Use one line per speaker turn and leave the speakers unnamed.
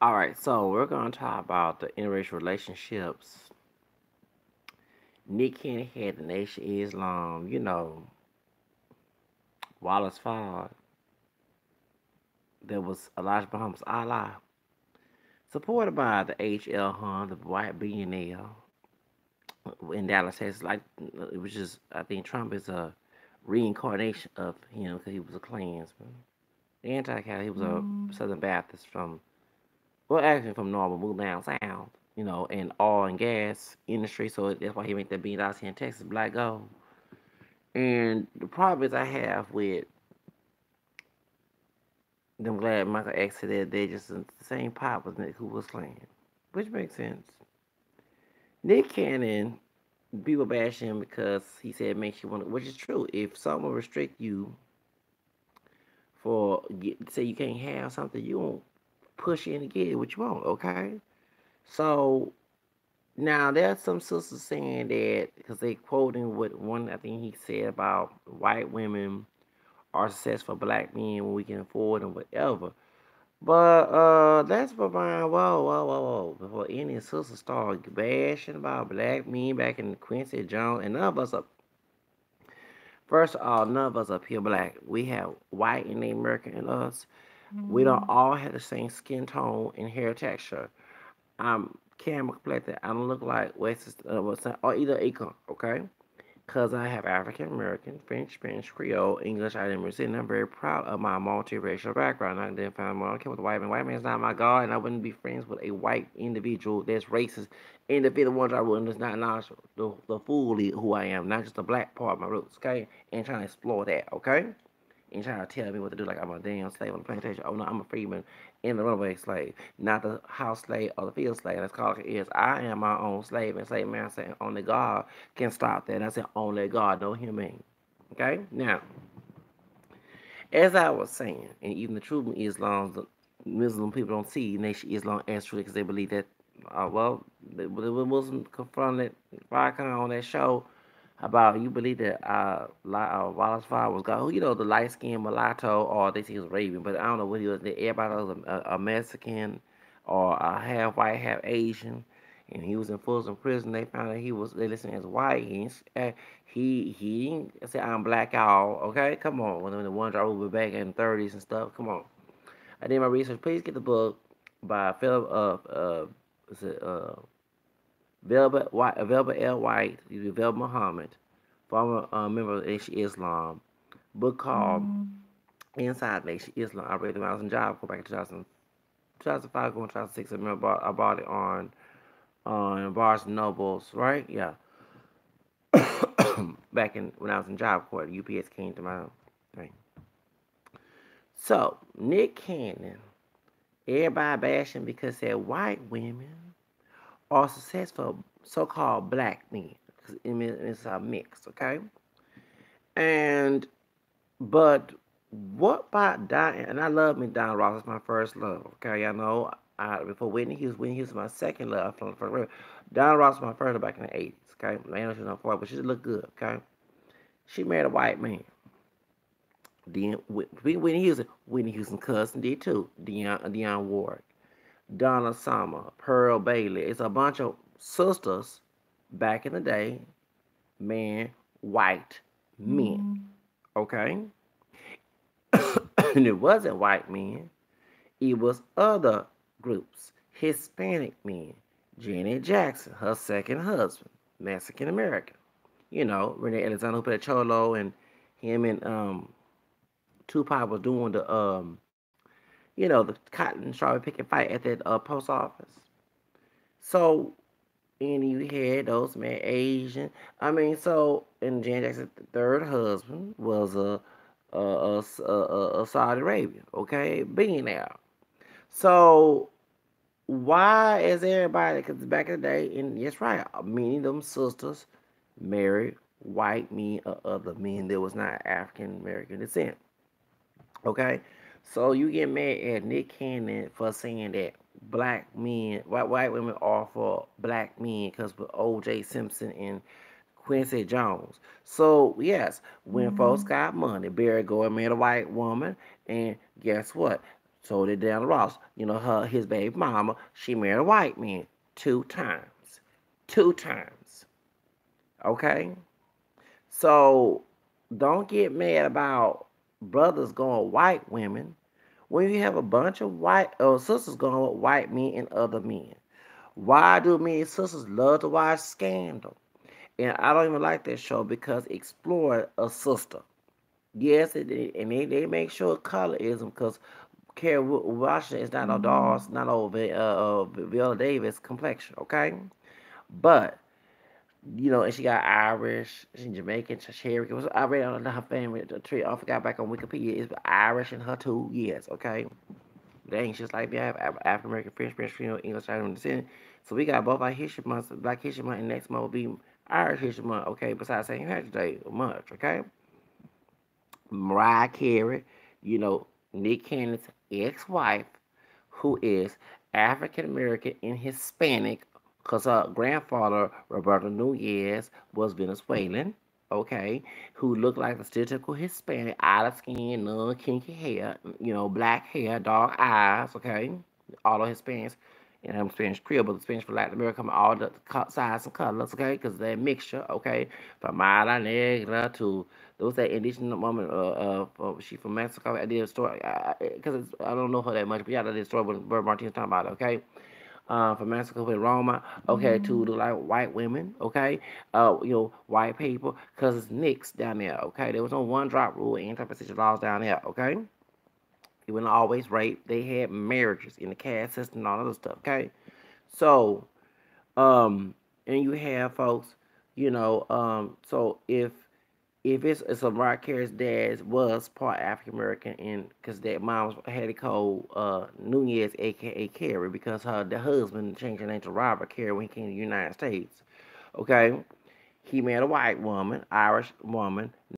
All right, so we're going to talk about the interracial relationships. Nick Cannon had the Nation of Islam, Wallace Fard. There was Elijah Muhammad's Allah, supported by the H.L. Hunt, the white billionaire in Dallas, Texas. Like, it was just, I think Trump is a reincarnation of him because he was a Klansman. Anti-Catholic, he was a Southern Baptist from, well, actually from Normal, moved down south, in oil and gas industry. So that's why he made that $1 billion here in Texas, black gold. And the problem is I have with them glad Michael X said they just in the same pot with Nick who was playing, which makes sense. Nick Cannon, people bash him because he said it makes you want to, which is true. If someone restrict you for, say you can't have something, you won't push in to get it what you want, okay? So now there's some sisters saying that because they quoting what one I think he said about white women are successful black men when we can afford them whatever. But that's behind whoa. Before any sister start bashing about black men back in Quincy Jones and none of us are first of all, none of us up here black. We have white and Native American in us. We don't all have the same skin tone and hair texture. I'm camera complected. I don't look like West or either Acon, okay? Because I have African American, French, Spanish, Creole, English identity, and I'm very proud of my multiracial background. I identify more okay with a white man. White man's not my God, and I wouldn't be friends with a white individual that's racist. Individual ones I wouldn't does not acknowledge the fully who I am, not just the black part of my roots, okay? And trying to explore that, okay? And trying to tell me what to do like I'm a damn slave on the plantation. Oh no, I'm a freeman and the runaway slave, not the house slave or the field slave. That's called it is. I am my own slave and slave master, and only God can stop that. And I said only God, no human. Okay? Now, as I was saying, and even the true Islam, the Muslim people don't see Nation Islam as true because they believe that, the Muslim confronted Farrakhan on that show about you believe that Wallace Fard was God. The light skinned mulatto, or they say he was Arabian, but I don't know what he was. Everybody was a Mexican or a half white, half Asian, and he was in Folsom Prison. They found out they listened as white. He didn't say I'm black y'all. Okay, come on. When the ones I was back in the 30s and stuff. Come on. I did my research. Please get the book by Philip is it Velvet L. White, Velvet Muhammad, former member of Nation Islam. Book called Inside Nation Islam. I read it when I was in Job Corps back in 2005, going 2006. I remember I bought it on Barnes and Nobles, right? Yeah. Back in when I was in Job Corps, UPS came to my thing. So Nick Cannon, everybody bashing because they're white women are successful so-called black men. It's a mix, okay? And but what about Diane? And I love McDonald Ross. It's my first love. Okay, I know. Before Whitney Houston, my second love. Donald Ross was my first love back in the '80s. Okay, I know she's on 40, but she looked good. Okay, she married a white man. Then Whitney Houston cousin did too. Dionne Ward, Donna Summer, Pearl Bailey. It's a bunch of sisters back in the day, man, white men. Okay, and it wasn't white men. It was other groups. Hispanic men. Janet Jackson, her second husband, Mexican American. Renee Alexander who played Cholo, and him and Tupac was doing the cotton strawberry picking fight at that post office. So, and you had those men Asian. And Janet Jackson's third husband was a Saudi Arabia, okay, billionaire. So why is everybody? Because back in the day, and yes, right, many of them sisters married white men or other men that was not African American descent. Okay, so you get mad at Nick Cannon for saying that black men, white women are for black men because with O.J. Simpson and Quincy Jones. So yes, when folks got money, Barry Gordy married a white woman, and guess what? So did Diana Ross. His baby mama, she married a white man 2 times. 2 times. Okay? So don't get mad about brothers going white women when you have a bunch of white sisters going with white men and other men. Why do me and sisters love to watch Scandal? And I don't even like that show because it explored a sister. Yes, and they make sure colorism because Kerry Washington is not no dogs, not no Viola Davis complexion, okay? But and she got Irish, she's Jamaican, Cherokee. I read on her family tree. I forgot back on Wikipedia. It's Irish in her too. Yes, okay. They ain't just like me. I have African American, French, English, Chinese descent. So we got both our history months, Black History Month, and next month will be Irish History Month. Okay, besides St. Patrick's Day, much. Okay. Mariah Carey, you know, Nick Cannon's ex-wife, who is African American and Hispanic, because her grandfather, Roberto Nunez, was Venezuelan, okay, who looked like a stereotypical Hispanic, out of skin, non kinky hair, black hair, dark eyes, okay, all of Hispanics. And I'm Spanish Creole, but the Spanish for Latin America come in all the sizes and colors, okay, because they're a mixture, okay, from Mala Negra to there was that indigenous woman, she from Mexico. I did a story because I don't know her that much, but yeah, I did a story when Bird Martinez talking about it. Okay, from Mexico with Roma. Okay, to the like white women. Okay, white people, because it's mixed down there. Okay, there was no one drop rule, anti-prostitution laws down there. Okay, it wasn't always rape. They had marriages in the caste system and all other stuff. Okay, so and you have folks, so if it's a Mariah Carey's dad was part African American, and because that mom had to call Nunez, aka Carey, because the husband changed her name to Robert Carey when he came to the United States. Okay, he married a white woman, Irish woman